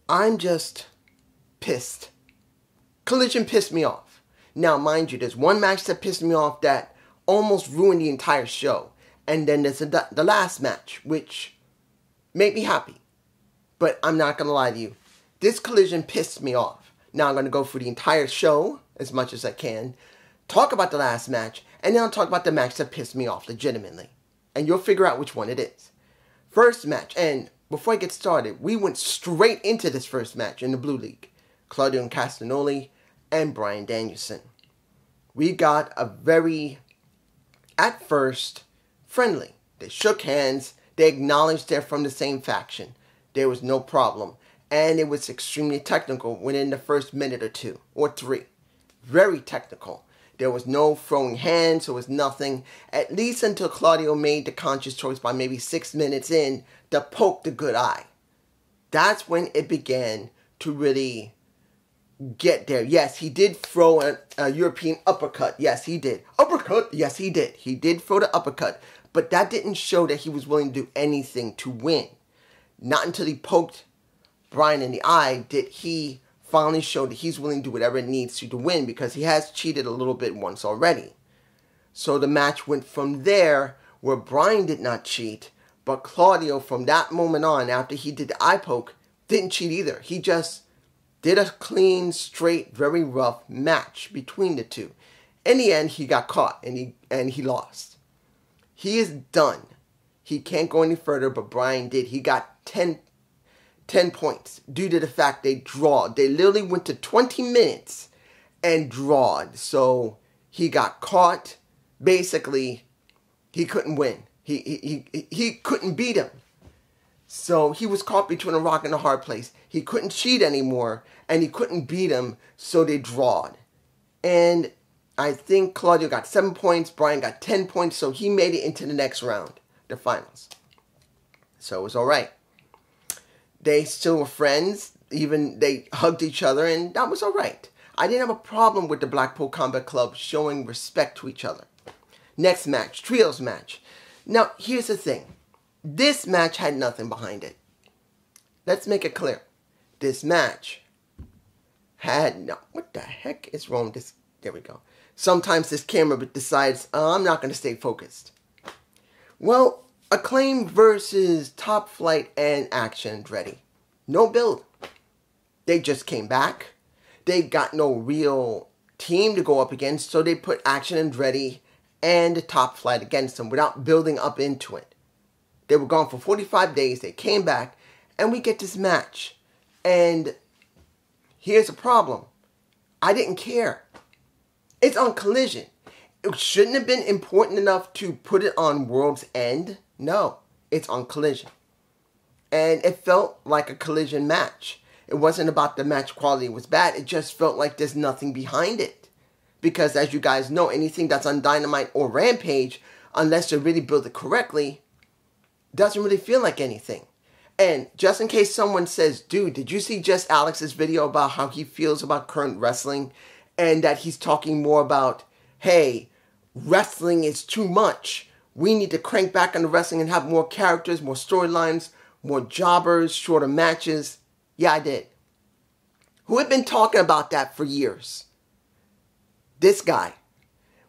I'm just pissed. Collision pissed me off. Now, mind you, there's one match that pissed me off that almost ruined the entire show. And then there's the last match, which made me happy. But I'm not going to lie to you. This Collision pissed me off. Now I'm going to go through the entire show as much as I can, talk about the last match, and then I'll talk about the match that pissed me off legitimately. And you'll figure out which one it is. First match, and before I get started, we went straight into this first match in the Blue League. Claudio and Castagnoli and Bryan Danielson. We got a very, at first, friendly. They shook hands. They acknowledged they're from the same faction. There was no problem. And it was extremely technical within the first minute or two, or three. Very technical. There was no throwing hands. There was nothing. At least until Claudio made the conscious choice by maybe 6 minutes in to poke the good eye. That's when it began to really get there. Yes, he did throw a European uppercut. Yes, he did. Uppercut. Yes, he did. He did throw the uppercut. But that didn't show that he was willing to do anything to win. Not until he poked Bryan in the eye did he finally show that he's willing to do whatever it needs to win, because he has cheated a little bit once already. So the match went from there where Bryan did not cheat, but Claudio from that moment on, after he did the eye poke, didn't cheat either. He just did a clean, straight, very rough match between the two. In the end, he got caught and he lost. He is done. He can't go any further, but Bryan did. He got 10 points due to the fact they drawed. They literally went to 20 minutes and drawed. So he got caught. Basically, he couldn't win. He couldn't beat him. So he was caught between a rock and a hard place. He couldn't cheat anymore, and he couldn't beat him, so they drawed. And I think Claudio got 7 points. Bryan got 10 points, so he made it into the next round, the finals. So it was all right. They still were friends. Even they hugged each other, and that was all right. I didn't have a problem with the Blackpool Combat Club showing respect to each other. Next match, trios match. Now, here's the thing. This match had nothing behind it. Let's make it clear. This match had no... What the heck is wrong with this? There we go. Sometimes this camera decides, I'm not going to stay focused. Well, Acclaim versus Top Flight and Action Andretti. No build. They just came back. They got no real team to go up against, so they put Action Andretti and Top Flight against them without building up into it. They were gone for 45 days. They came back, and we get this match. And here's the problem. I didn't care. It's on Collision. It shouldn't have been important enough to put it on World's End. No, it's on Collision. And it felt like a Collision match. It wasn't about the match quality was bad. It just felt like there's nothing behind it. Because as you guys know, anything that's on Dynamite or Rampage, unless they really build it correctly, doesn't really feel like anything. And just in case someone says, dude, did you see Jess Alex's video about how he feels about current wrestling? And that he's talking more about, hey, wrestling is too much. We need to crank back on the wrestling and have more characters, more storylines, more jobbers, shorter matches. Yeah, I did. Who had been talking about that for years? This guy.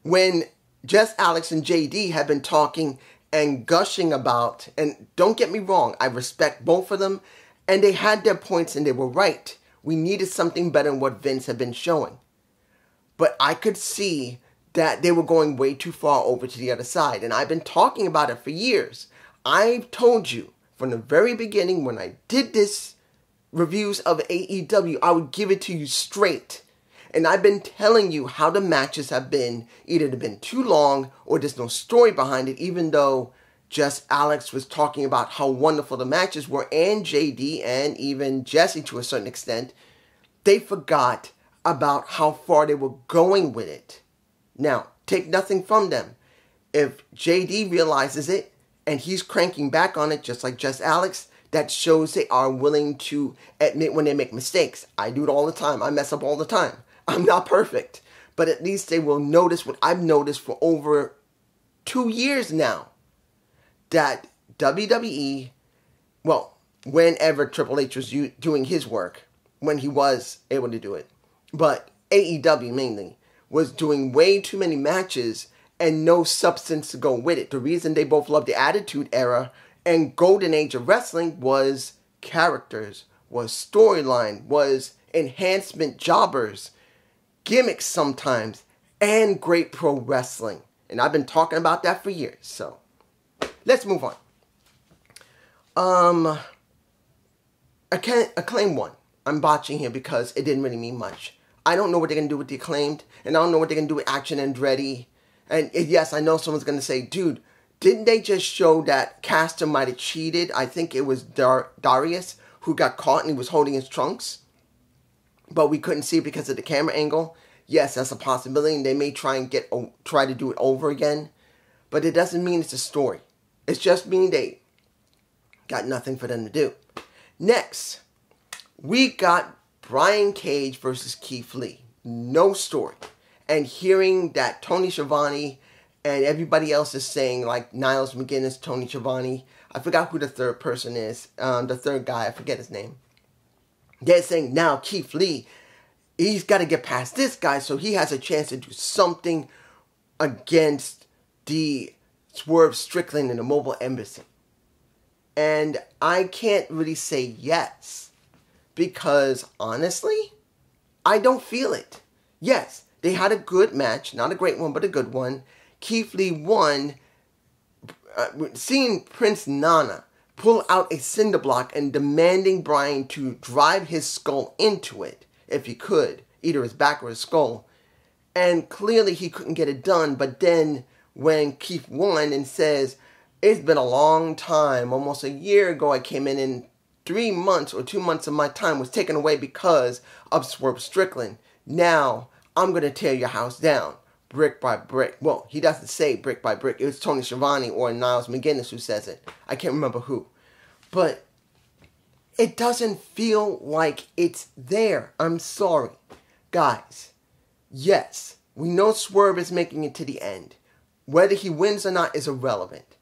When Jess Alex and JD had been talking and gushing about, and don't get me wrong, I respect both of them, and they had their points and they were right. We needed something better than what Vince had been showing. But I could see that they were going way too far over to the other side. And I've been talking about it for years. I've told you from the very beginning when I did this reviews of AEW, I would give it to you straight. And I've been telling you how the matches have been. Either they've been too long or there's no story behind it, even though just Alex was talking about how wonderful the matches were, and JD and even Jesse to a certain extent. They forgot about how far they were going with it. Now, take nothing from them. If JD realizes it and he's cranking back on it just like Just Alex, that shows they are willing to admit when they make mistakes. I do it all the time. I mess up all the time. I'm not perfect. But at least they will notice what I've noticed for over 2 years now. That WWE, well, whenever Triple H was doing his work, when he was able to do it. But AEW mainly was doing way too many matches and no substance to go with it. The reason they both loved the Attitude Era and Golden Age of Wrestling was characters, was storyline, was enhancement jobbers, gimmicks sometimes, and great pro wrestling. And I've been talking about that for years. So, let's move on. Acclaim won. I'm botching here because it didn't really mean much. I don't know what they're going to do with the Acclaimed, and I don't know what they're going to do with Action and Andretti. And yes, I know someone's going to say, dude, didn't they just show that Caster might have cheated? I think it was Darius who got caught and he was holding his trunks. But we couldn't see it because of the camera angle. Yes, that's a possibility, and they may try to do it over again. But it doesn't mean it's a story. It's just mean they got nothing for them to do. Next, we got Brian Cage versus Keith Lee. No story. And hearing that Tony Schiavone and everybody else is saying, like Niles McGuinness, Tony Schiavone, I forgot who the third person is, the third guy, I forget his name. They're saying now Keith Lee, he's got to get past this guy so he has a chance to do something against the Swerve Strickland in the Mobile Embassy. And I can't really say yes, because honestly, I don't feel it. Yes, they had a good match, not a great one, but a good one. Keith Lee won. Seeing Prince Nana pull out a cinder block and demanding Brian to drive his skull into it, if he could, either his back or his skull. And clearly he couldn't get it done, but then when Keith won and says, it's been a long time, almost a year ago I came in and 3 months or 2 months of my time was taken away because of Swerve Strickland. Now, I'm going to tear your house down, brick by brick. Well, he doesn't say brick by brick. It was Tony Schiavone or Niles McGuinness who says it. I can't remember who. But it doesn't feel like it's there. I'm sorry. Guys, yes, we know Swerve is making it to the end. Whether he wins or not is irrelevant.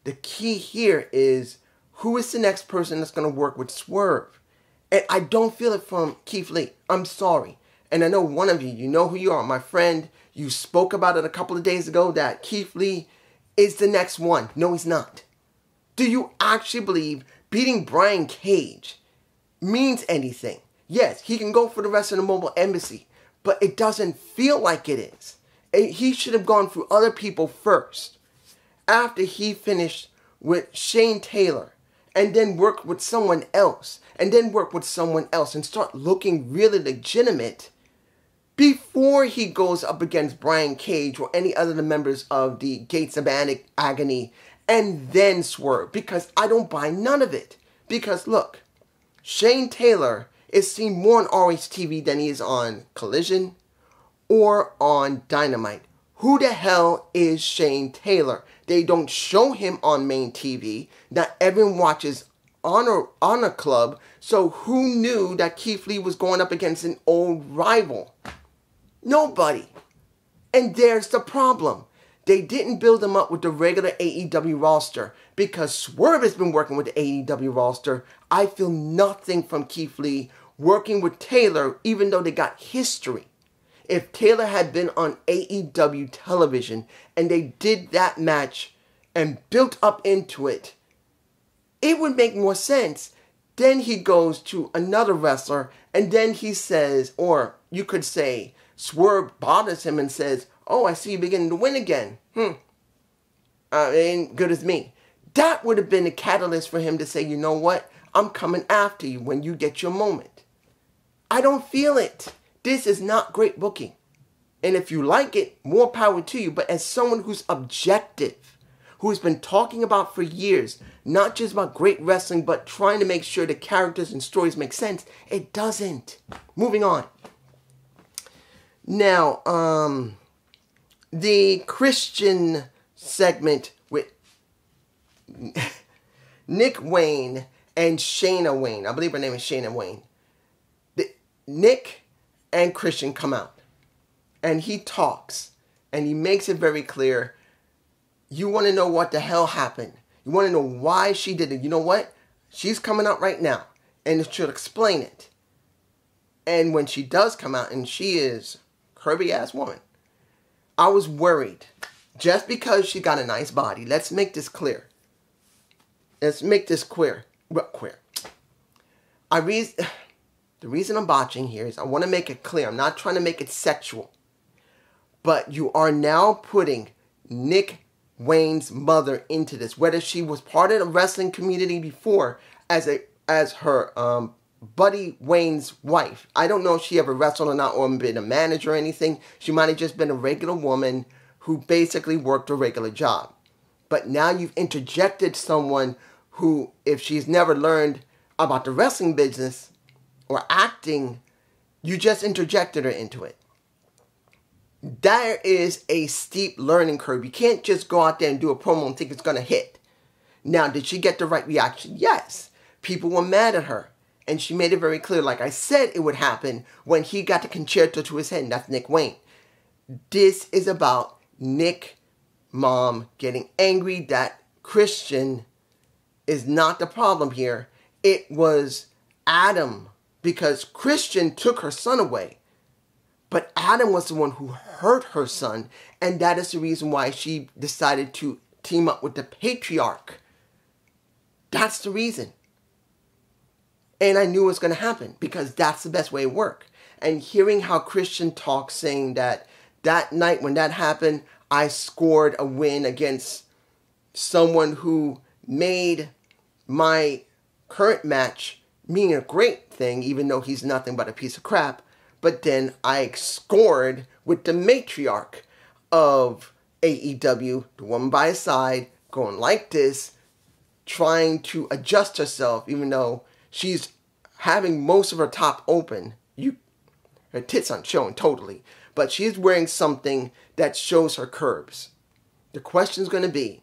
The key here is, who is the next person that's going to work with Swerve? And I don't feel it from Keith Lee. I'm sorry. And I know one of you, you know who you are, my friend. You spoke about it a couple of days ago that Keith Lee is the next one. No, he's not. Do you actually believe beating Brian Cage means anything? Yes, he can go for the rest of the Mobile Embassy, but it doesn't feel like it is. He should have gone through other people first. After he finished with Shane Taylor, and then worked with someone else, and then work with someone else, and start looking really legitimate before he goes up against Brian Cage or any other members of the Gates of Agony, and then Swerve, because I don't buy none of it. Because look, Shane Taylor is seen more on RHTV than he is on Collision or on Dynamite. Who the hell is Shane Taylor? They don't show him on main TV. Not everyone watches Honor Club. So who knew that Keith Lee was going up against an old rival? Nobody. And there's the problem. They didn't build him up with the regular AEW roster. Because Swerve has been working with the AEW roster, I feel nothing from Keith Lee working with Taylor, even though they got history. If Taylor had been on AEW television and they did that match and built up into it, it would make more sense. Then he goes to another wrestler and then he says, or you could say, Swerve bothers him and says, oh, I see you beginning to win again. It ain't good as me. That would have been a catalyst for him to say, you know what? I'm coming after you when you get your moment. I don't feel it. This is not great booking. And if you like it, more power to you. But as someone who's objective, who's been talking about for years, not just about great wrestling, but trying to make sure the characters and stories make sense, it doesn't. Moving on. Now, the Christian segment with Nick Wayne and Shayna Wayne. I believe her name is Shayna Wayne. Nick and Christian come out. And he talks. And he makes it very clear. You want to know what the hell happened. You want to know why she did it. You know what? She's coming out right now, and she'll explain it. And when she does come out, and she is a curvy-ass woman, I was worried. Just because she got a nice body, let's make this clear. Let's make this queer. The reason I'm botching here is I want to make it clear. I'm not trying to make it sexual. But you are now putting Nick Wayne's mother into this. Whether she was part of the wrestling community before as her Buddy Wayne's wife. I don't know if she ever wrestled or not, or been a manager or anything. She might have just been a regular woman who basically worked a regular job. But now you've interjected someone who, if she's never learned about the wrestling business or acting, you just interjected her into it. There is a steep learning curve. You can't just go out there and do a promo and think it's going to hit. Now, did she get the right reaction? Yes. People were mad at her. And she made it very clear, like I said it would happen when he got the concerto to his head, and that's Nick Wayne. This is about Nick mom getting angry that Christian is not the problem here. It was Adam, because Christian took her son away. But Adam was the one who hurt her son, and that is the reason why she decided to team up with the patriarch. That's the reason. And I knew it was going to happen, because that's the best way it worked. And hearing how Christian talks, saying that night when that happened, I scored a win against someone who made my current match mean a great thing, even though he's nothing but a piece of crap. But then I scored with the matriarch of AEW, the woman by his side, going like this, trying to adjust herself, even though she's having most of her top open. Her tits aren't showing totally, but she's wearing something that shows her curves. The question's going to be,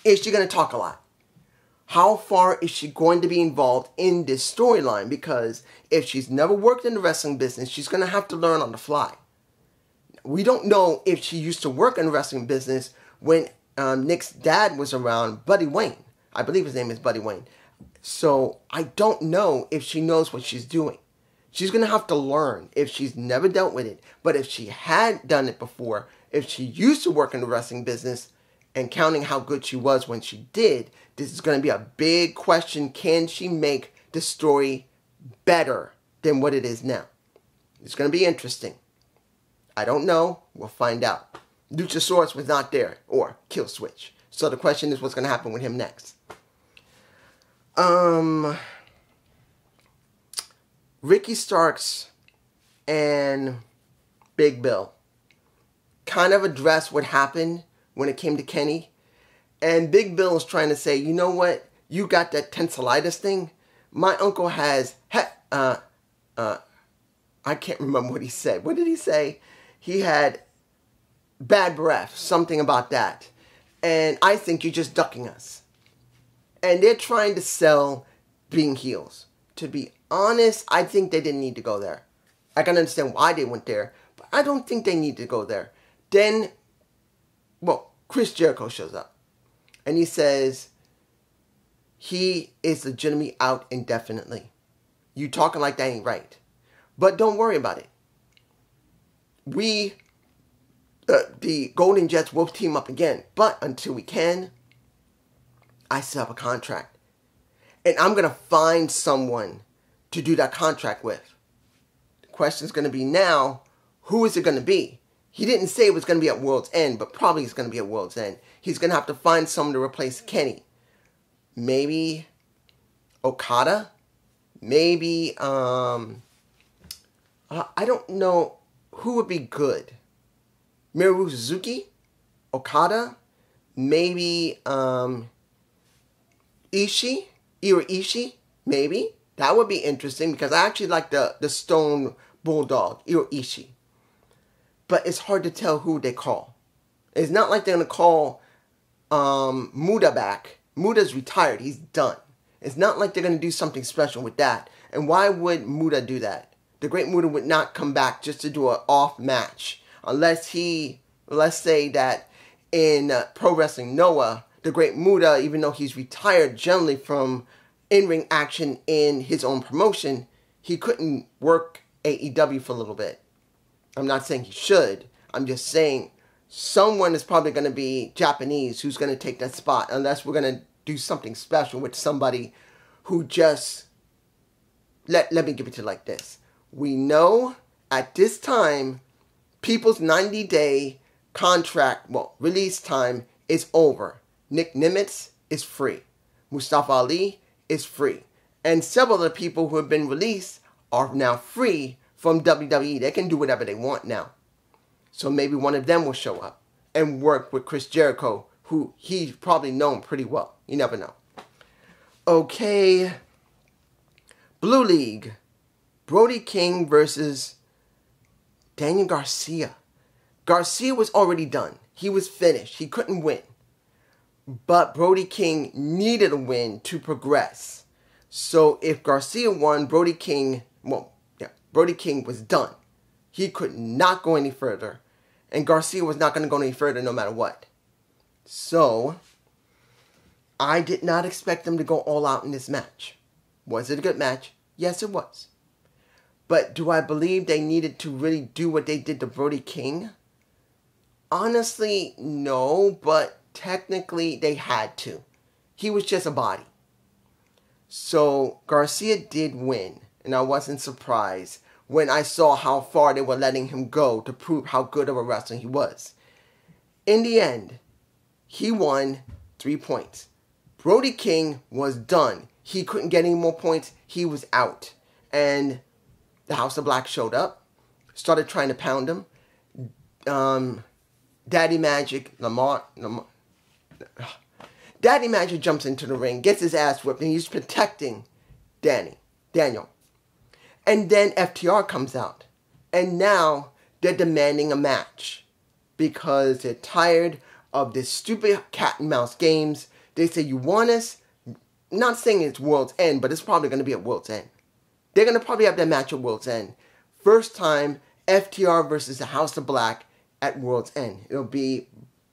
is she going to talk a lot? How far is she going to be involved in this storyline? Because if she's never worked in the wrestling business, she's going to have to learn on the fly. We don't know if she used to work in the wrestling business when Nick's dad was around, Buddy Wayne. I believe his name is Buddy Wayne. So I don't know if she knows what she's doing. She's going to have to learn if she's never dealt with it. But if she had done it before, if she used to work in the wrestling business, and counting how good she was when she did, this is going to be a big question. Can she make the story better than what it is now? It's going to be interesting. I don't know. We'll find out. Luchasaurus was not there, or Kill Switch. So the question is, what's going to happen with him next? Ricky Starks and Big Bill kind of addressed what happened when it came to Kenny. And Big Bill is trying to say, you know what? You got that tonsillitis thing. My uncle has, I can't remember what he said. What did he say? He had bad breath, something about that. And I think you're just ducking us. And they're trying to sell being heels. To be honest, I think they didn't need to go there. I can understand why they went there, but I don't think they need to go there. Then, well, Chris Jericho shows up. And he says he is legitimately out indefinitely. You talking like that ain't right. But don't worry about it. We, the Golden Jets, will team up again. But until we can, I still have a contract. And I'm going to find someone to do that contract with. The question's going to be now, who is it going to be? He didn't say it was going to be at World's End, but probably it's going to be at World's End. He's going to have to find someone to replace Kenny. Maybe Okada? Maybe, I don't know who would be good. Miru Suzuki? Okada? Maybe, Ishii? Ishii? Maybe. That would be interesting because I actually like the Stone Bulldog, Ishii. But it's hard to tell who they call. It's not like they're going to call Muda back. Muda's retired. He's done. It's not like they're going to do something special with that. And why would Muda do that? The Great Muda would not come back just to do an off match. Unless he, let's say that in Pro Wrestling Noah, the Great Muda, even though he's retired generally from in-ring action in his own promotion, he couldn't work AEW for a little bit. I'm not saying he should. I'm just saying someone is probably going to be Japanese who's going to take that spot, unless we're going to do something special with somebody who just... Let me give it to you like this. We know at this time, people's 90-day contract, release time is over. Nick Nimitz is free. Mustafa Ali is free. And several of the people who have been released are now free from WWE. They can do whatever they want now. So maybe one of them will show up and work with Chris Jericho, who he's probably known pretty well. You never know. Okay. Blue League. Brody King versus Daniel Garcia. Garcia was already done. He was finished. He couldn't win. But Brody King needed a win to progress. So if Garcia won, Brody King was done. He could not go any further. And Garcia was not going to go any further no matter what. So, I did not expect them to go all out in this match. Was it a good match? Yes, it was. But do I believe they needed to really do what they did to Brody King? Honestly, no, but technically they had to. He was just a body. So, Garcia did win, and I wasn't surprised when I saw how far they were letting him go to prove how good of a wrestler he was. In the end, he won 3 points. Brody King was done. He couldn't get any more points. He was out. And the House of Black showed up, started trying to pound him. Daddy Magic jumps into the ring, gets his ass whipped, and he's protecting Daniel. And then FTR comes out. And now they're demanding a match because they're tired of this stupid cat and mouse games. They say, you want us? Not saying it's World's End, but it's probably going to be at World's End. They're going to probably have that match at World's End. First time, FTR versus the House of Black at World's End. It'll be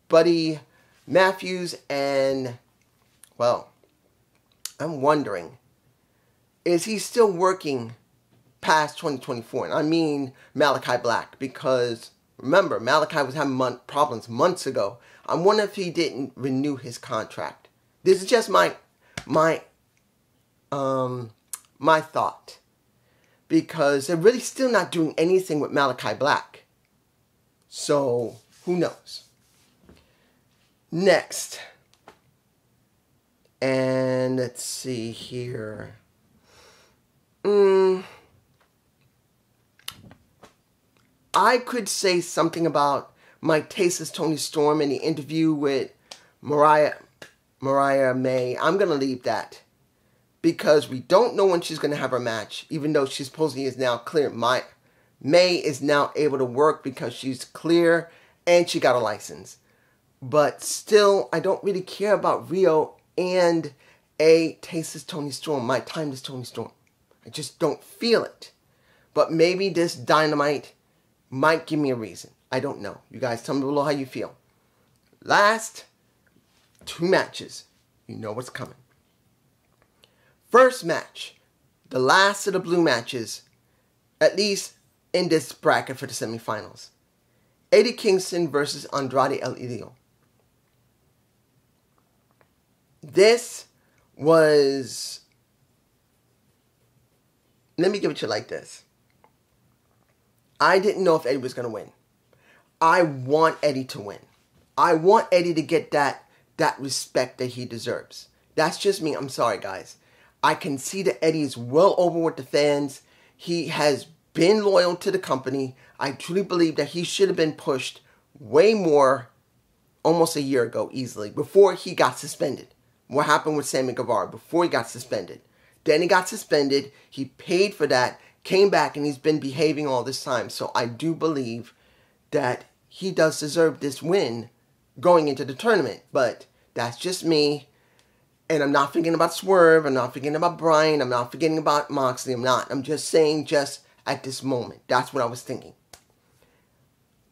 Buddy Matthews and, well, I'm wondering, is he still working past 2024? And I mean Malachi Black, because remember, Malachi was having problems months ago. I wonder if he didn't renew his contract. This is just my thought, because they're really still not doing anything with Malachi Black. So who knows? Next, and let's see here. I could say something about Mike Tase's Tony Storm in the interview with Mariah May. I'm going to leave that because we don't know when she's going to have her match, even though she supposedly is now clear. May is now able to work because she's clear and she got a license. But still, I don't really care about Rio and Tase's Tony Storm. My time is Tony Storm. I just don't feel it. But maybe this Dynamite might give me a reason. I don't know. You guys tell me below how you feel. Last 2 matches. You know what's coming. First match. The last of the blue matches. At least in this bracket for the semifinals. Eddie Kingston versus Andrade El Idolo. This was... Let me give it to you like this. I didn't know if Eddie was going to win. I want Eddie to win. I want Eddie to get that respect that he deserves. That's just me. I'm sorry, guys. I can see that Eddie is well over with the fans. He has been loyal to the company. I truly believe that he should have been pushed way more almost a year ago, easily, before he got suspended. What happened with Sammy Guevara before he got suspended. Then he got suspended. He paid for that. Came back and he's been behaving all this time. So I do believe that he does deserve this win going into the tournament. But that's just me. And I'm not forgetting about Swerve. I'm not forgetting about Bryan. I'm not forgetting about Moxley. I'm not. I'm just saying just at this moment. That's what I was thinking.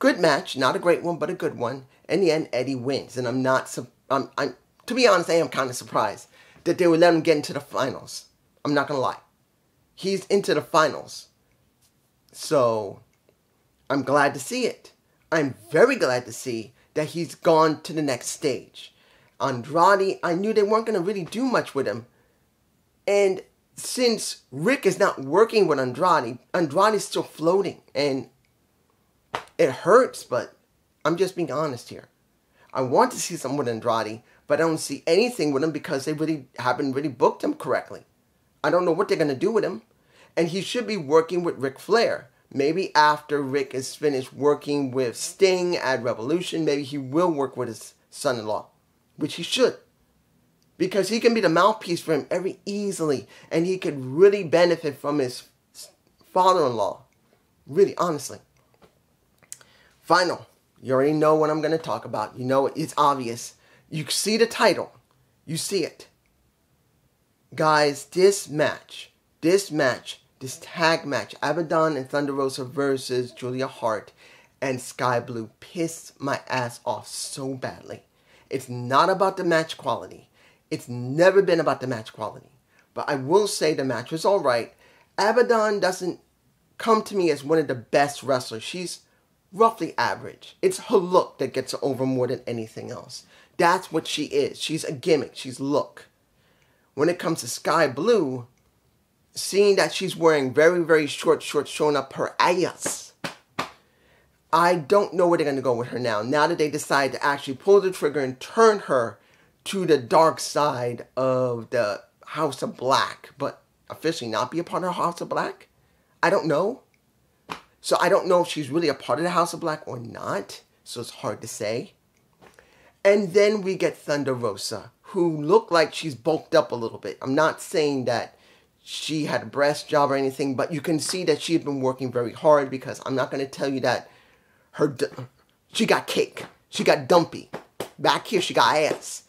Good match. Not a great one, but a good one. In the end, Eddie wins. And I'm not... to be honest, I am kind of surprised that they would let him get into the finals. I'm not going to lie. He's into the finals. So, I'm glad to see it. I'm very glad to see that he's gone to the next stage. Andrade, I knew they weren't going to really do much with him. And since Rick is not working with Andrade, Andrade's still floating. And it hurts, but I'm just being honest here. I want to see something with Andrade, but I don't see anything with him because they really haven't really booked him correctly. I don't know what they're going to do with him. And he should be working with Ric Flair. Maybe after Rick is finished working with Sting at Revolution, maybe he will work with his son-in-law, which he should. Because he can be the mouthpiece for him very easily, and he could really benefit from his father-in-law. Really, honestly. Final. You already know what I'm going to talk about. You know it's obvious. You see the title. You see it. Guys, this tag match, Abaddon and Thunder Rosa versus Julia Hart and Sky Blue pissed my ass off so badly. It's not about the match quality. It's never been about the match quality. But I will say the match was alright. Abaddon doesn't come to me as one of the best wrestlers. She's roughly average. It's her look that gets her over more than anything else. That's what she is. She's a gimmick. She's look. When it comes to Sky Blue, seeing that she's wearing very, very short shorts showing up her ass, I don't know where they're going to go with her now. Now that they decide to actually pull the trigger and turn her to the dark side of the House of Black, but officially not be a part of the House of Black? I don't know. So I don't know if she's really a part of the House of Black or not. So it's hard to say. And then we get Thunder Rosa, who looked like she's bulked up a little bit. I'm not saying that she had a breast job or anything, but you can see that she had been working very hard, because I'm not going to tell you that she got cake. She got dumpy. Back here, she got ass.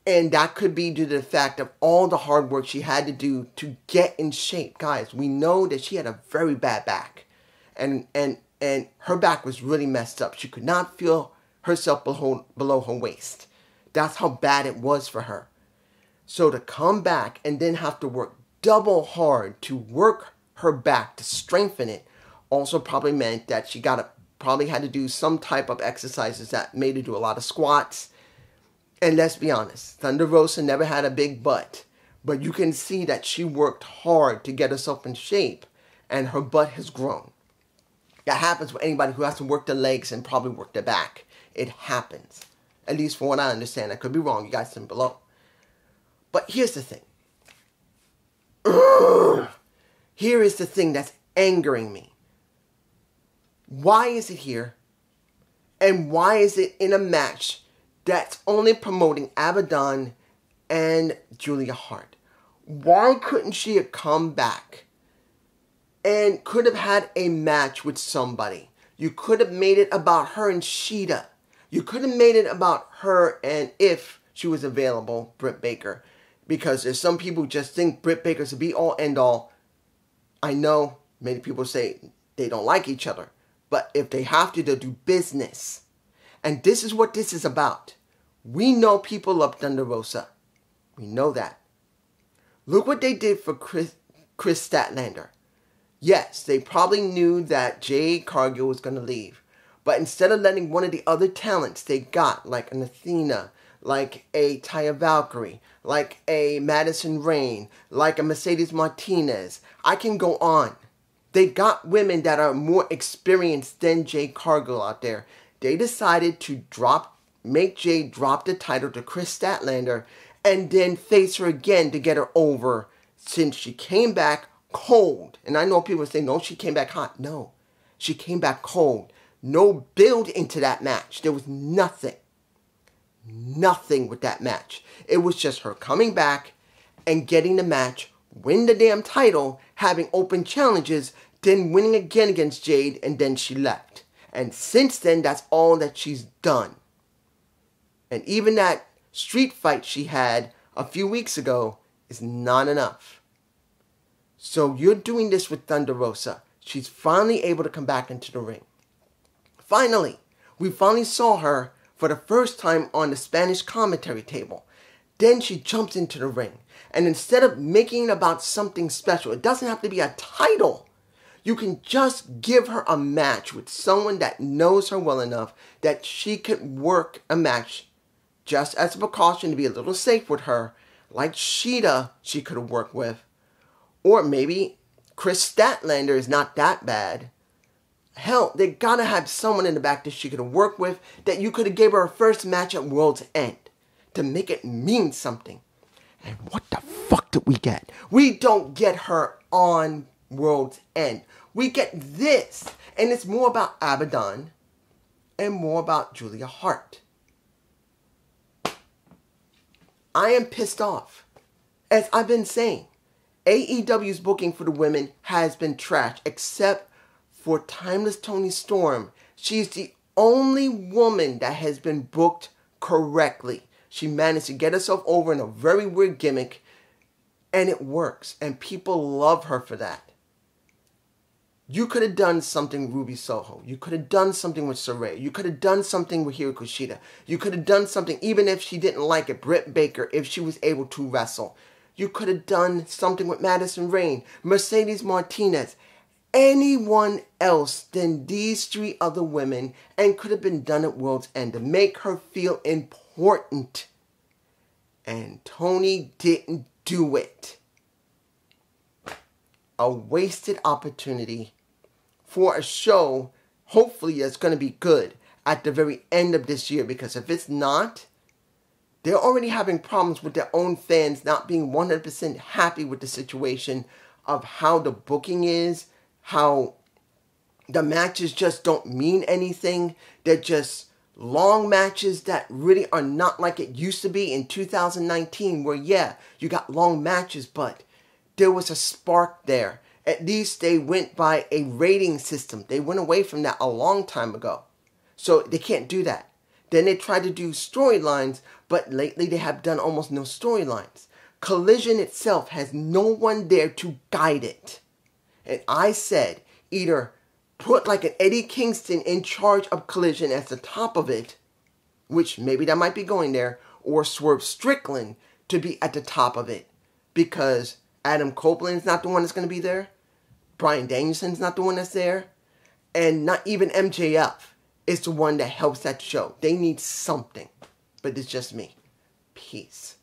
And that could be due to the fact of all the hard work she had to do to get in shape. Guys, we know that she had a very bad back. And her back was really messed up. She could not feel herself below her waist. That's how bad it was for her. So to come back and then have to work double hard to work her back to strengthen it also probably meant that she probably had to do some type of exercises that made her do a lot of squats. And let's be honest, Thunder Rosa never had a big butt, but you can see that she worked hard to get herself in shape, and her butt has grown. That happens with anybody who has to work their legs and probably work their back. It happens. At least from what I understand. I could be wrong. You guys can below. But here's the thing. Here is the thing that's angering me. Why is it here? And why is it in a match that's only promoting Abaddon and Julia Hart? Why couldn't she have come back and could have had a match with somebody? You could have made it about her and Sheeta. You could have made it about her and, if she was available, Britt Baker. Because there's some people who just think Britt Baker's the be-all, end-all. I know many people say they don't like each other. But if they have to, they'll do business. And this is what this is about. We know people love Thunder Rosa. We know that. Look what they did for Chris Statlander. Yes, they probably knew that Jade Cargill was going to leave. But instead of letting one of the other talents they got, like an Athena, like a Taya Valkyrie, like a Madison Rayne, like a Mercedes Martinez, I can go on. They got women that are more experienced than Jade Cargill out there. They decided to make Jade drop the title to Chris Statlander and then face her again to get her over, since she came back cold. And I know people say, no, she came back hot. No, she came back cold. No build into that match. There was nothing. Nothing with that match. It was just her coming back and getting the match, win the damn title, having open challenges, then winning again against Jade, and then she left. And since then, that's all that she's done. And even that street fight she had a few weeks ago is not enough. So you're doing this with Thunder Rosa. She's finally able to come back into the ring. Finally, we finally saw her for the first time on the Spanish commentary table. Then she jumps into the ring. And instead of making it about something special, it doesn't have to be a title. You can just give her a match with someone that knows her well enough that she could work a match just as a precaution to be a little safe with her, like Sheeta she could have worked with. Or maybe Chris Statlander is not that bad. Hell, they gotta have someone in the back that she could have worked with that you could have gave her first match at World's End to make it mean something. And what the fuck did we get? We don't get her on World's End. We get this. And it's more about Abaddon and more about Julia Hart. I am pissed off. As I've been saying, AEW's booking for the women has been trash, except for Timeless Toni Storm. She's the only woman that has been booked correctly. She managed to get herself over in a very weird gimmick, and it works, and people love her for that. You could have done something with Ruby Soho. You could have done something with Saraya. You could have done something with Hikaru Shida. You could have done something, even if she didn't like it, Britt Baker, if she was able to wrestle. You could have done something with Madison Rayne, Mercedes Martinez, anyone else than these three other women, and could have been done at World's End to make her feel important. And Tony didn't do it. A wasted opportunity for a show, hopefully that's going to be good at the very end of this year, because if it's not, they're already having problems with their own fans not being 100% happy with the situation of how the booking is, how the matches just don't mean anything. They're just long matches that really are not like it used to be in 2019, where, yeah, you got long matches, but there was a spark there. At least they went by a rating system. They went away from that a long time ago. So they can't do that. Then they tried to do storylines, but lately they have done almost no storylines. Collision itself has no one there to guide it. And I said, either put like an Eddie Kingston in charge of Collision at the top of it, which maybe that might be going there, or Swerve Strickland to be at the top of it. Because Adam Copeland's not the one that's going to be there. Bryan Danielson's not the one that's there. And not even MJF is the one that helps that show. They need something. But it's just me. Peace.